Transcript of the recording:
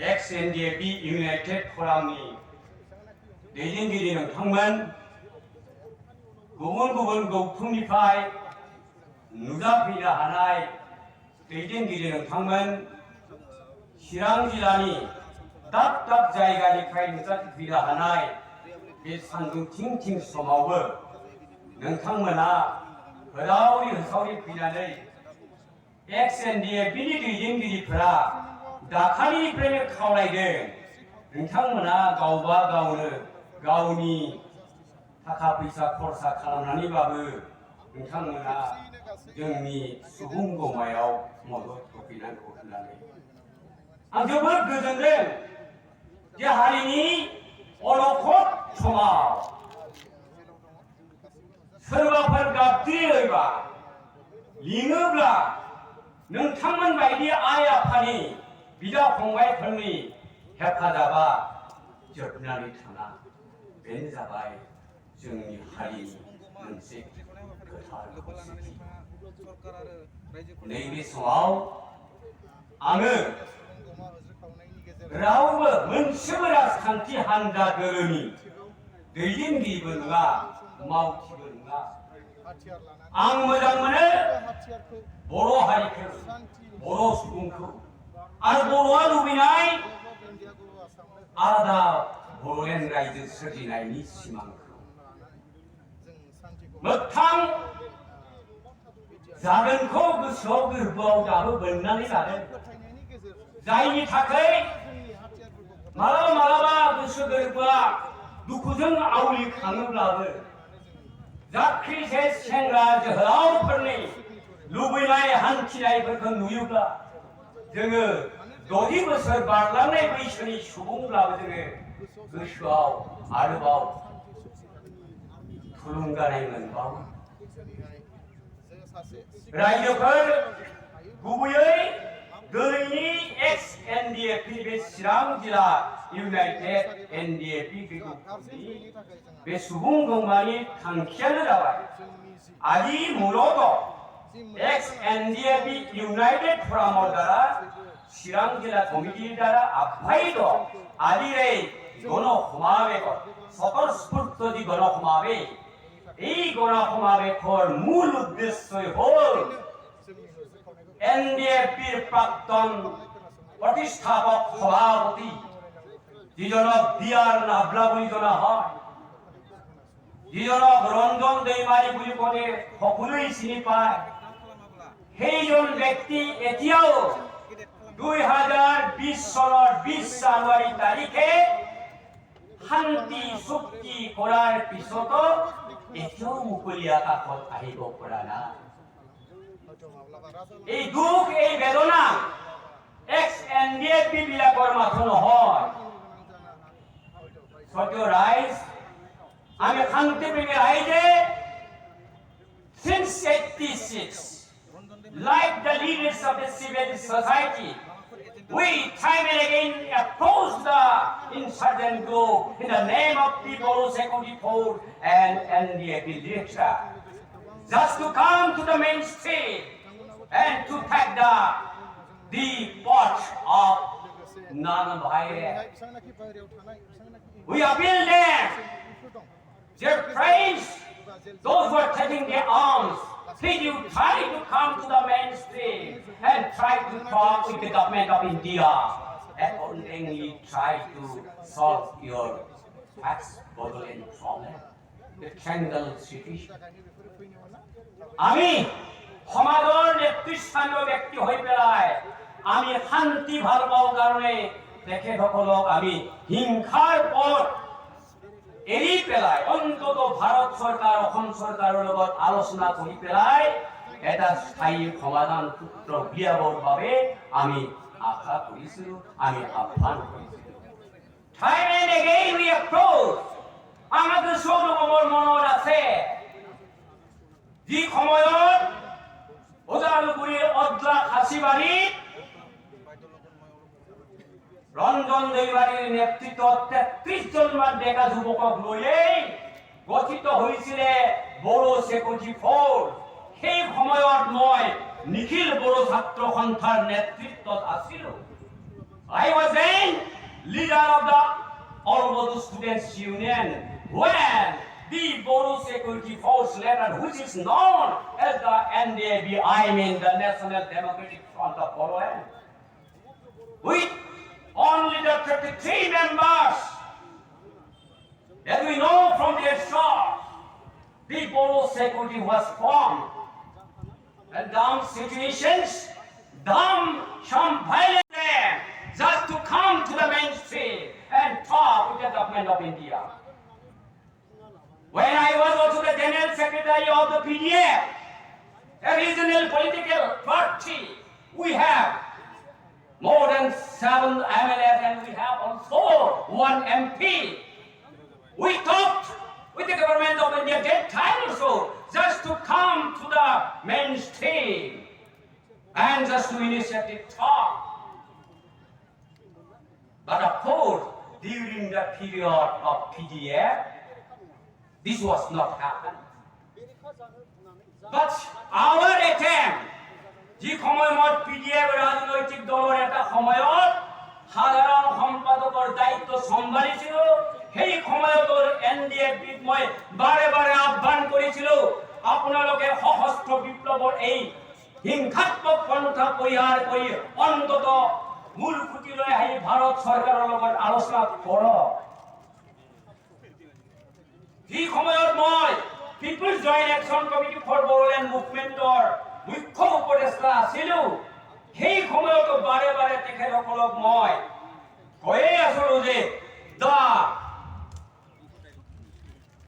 एक्स एनडिएपि United फरामनि दैदेनगिरि नोंथांमोन, गुबुन गुबुन गौथुमनिफ्राय नुजाफैनो हानाय दैदेनगिरि नोंथांमोन, चिरां जिल्लानि दाब दाब जायगानिफ्राय नुजाफैनो हानाय बे सानदुं थिं थिं समावबो नोंथांमोना होदावरि होसावरि फैनानै एक्स एनडिएपिनि दैदेनगिरिफोरा दाखालिनिफ्रायनो खावलायदों नोंथांमोना गावबा गावनो गावनि थाखा फैसा खरसा खालामनानैबाबो नोंथांमोना जोंनि सुबुं गमायाव मदद होफैनांगौ होननानै आं जोबोद गोजोनदों जे हारिनि अलखद समाव सोरबाफोर गाबज्रियोबा लिङोब्ला नोंथांमोन बायदि आइ आफानि बिदा फंबायफोरनि हेफाजाबा जोबनानै थाङा। बेनो जाबाय जोंनि हारिनि मोनसे गोथार खौसेथि। नैबे समाव आङो रावबो मोनसेबो राजखान्थि हान्जा दोलोनि दैदेनगिरिबो नङा, मावथिबो नङा। आं मोजां मोनो बर' हारिखौ, बर' सुबुंखौ, आरो बर'आ लुबैनाय आलादा बर'लेण्ड रायजो सोरजिनायनि सिमांखौ मोगथां जागोनखौ गोसोआव गोरबोआव दाबो बोननानै लादों, जायनि थाखाय मालाबा मालाबा गोसो गोरबोआ दुखुजों आवलिखाङोब्लाबो जाख्रिसे सेंग्रा जोहोलावफोरनि लुबैनाय हान्थिनायफोरखौ नुयोब्ला जोङो 60 बोसोर बारलांनाय बैसोनि सुबुंब्लाबो जोङो गोसोआव आरोबाव थुलुंगानाय मोनबावो। रायजोफोर, गुबैयै दिनैनि एक्स एनडिएपि बे चिरां जिल्ला इउनाइटेड एनडिएपि बे सुबुं गौमानि थांखियानो जाबाय आदि मुलुगाव एक्स एनडिएपि ইউনাইটেড ফোরামৰ দ্বাৰা চিৰাং জিলা কমিটিৰ দ্বাৰা আহ্বায়িত আজিৰ এই গণসমাৱেশত স্বতঃস্ফূৰ্ত যি গণসমাৱেশ, এই গণসমাৱেশৰ মূল উদ্দেশ্যই হ'ল এনডিএপিৰ প্ৰাক্তন প্ৰতিষ্ঠাপক সভাপতি যিজনক বিআৰ নাভলা বুলি জনা হয়, যিজনক ৰঞ্জন দৈমাৰী বুলি ক'লে সকলোৱে চিনি পায়, সেইজন ব্যক্তি এতিয়াও 2020 চনৰ 20 জানুৱাৰী তাৰিখে শান্তি চুক্তি কৰাৰ পিছতো এতিয়াও মুকলি আকাশত আহিব পৰা নাই। এই দুখ, এই বেদনা এক্স এনডিএপি বিলাকৰ মাথো নহয়। সত্য ৰাইজ, আমি শান্তিপ্ৰেমী ৰাইজে since 86, like the leaders of the civil society, we time and again oppose the insurgent group in the name of People's Security Force and NDAP director, just to come to the mainstream and to take the part of non-violence. We appeal them, their friends, those who are taking their arms, please you try to come to the mainstream and try to talk with the government of India and only try to solve your tax burden problem, the triangle situation. আমি সমাজৰ নেতৃস্থানীয় ব্যক্তি হৈ পেলাই আমি শান্তি ভাল পাওঁ কাৰণে তেখেতসকলক আমি হিংসাৰ পথ এৰি পেলাই অন্তত ভাৰত চৰকাৰ, অসম চৰকাৰৰ লগত আলোচনা কৰি পেলাই এটা স্থায়ী সমাধান সূত্ৰ উলিয়াবৰ বাবে আমি আশা কৰিছিলোঁ, আমি আহ্বান কৰিছিলোঁ। Time and again we approach, আমাদের সৌরভৰ মনত আছে যি সময়ত ওদালগুৰিৰ অদ্লা খাচিবাৰীত ৰঞ্জন দৈমাৰীৰ নেতৃত্বত 33 জনমান ডেকা যুৱকক লৈয়ে গঠিত হৈছিলে বড়ো চিকিউৰিটি ফ'ৰ্চ। সেই সময়ত মই নিখিল বড়ো ছাত্ৰ সন্থাৰ নেতৃত্বত আছিলোঁ I was then leader of the All Bodo Students Union when the Bodo Security Force leader, which is known as the NDAB, I mean the National Democratic Front of Bodoland, with only the 33 members that we know from their source, the Bodo Security was formed. And dumb situations, some violent them just to come to the mainstream and talk with the government of India. When I was also the General Secretary of the PDF, a regional political party, we have more than 7 MLAs and we have also 1 MP. We talked with the government of India that time also, just to come to the mainstream and just to initiate talk. But of course, during the period of PDF, this was not happened. But our attempt, যি সময়ত PDF রাজনৈতিক দলের একটা সময়ত সাধারণ সম্পাদকৰ দায়িত্ব সম্ভালিছিল, সেই সময়ত এনডিএফবিক মই বাৰে বাৰে আহ্বান কৰিছিল, আপোনালোকে সশস্ত্ৰ বিপ্লৱৰ এই হিংসাত্মক পন্থা পৰিহাৰ কৰি অন্তত মূল খুঁটিলৈ আহি ভাৰত চৰকাৰৰ লগত আলোচনা কৰক। যি সময়ত মই peoples joint action committee for Bodoland মুভমেণ্টৰ মুখ্য উপদেষ্টা আছিলো, সেই সময়তো বাৰে বাৰে তেখেতসকলক মই কৈয়ে আছিলো যে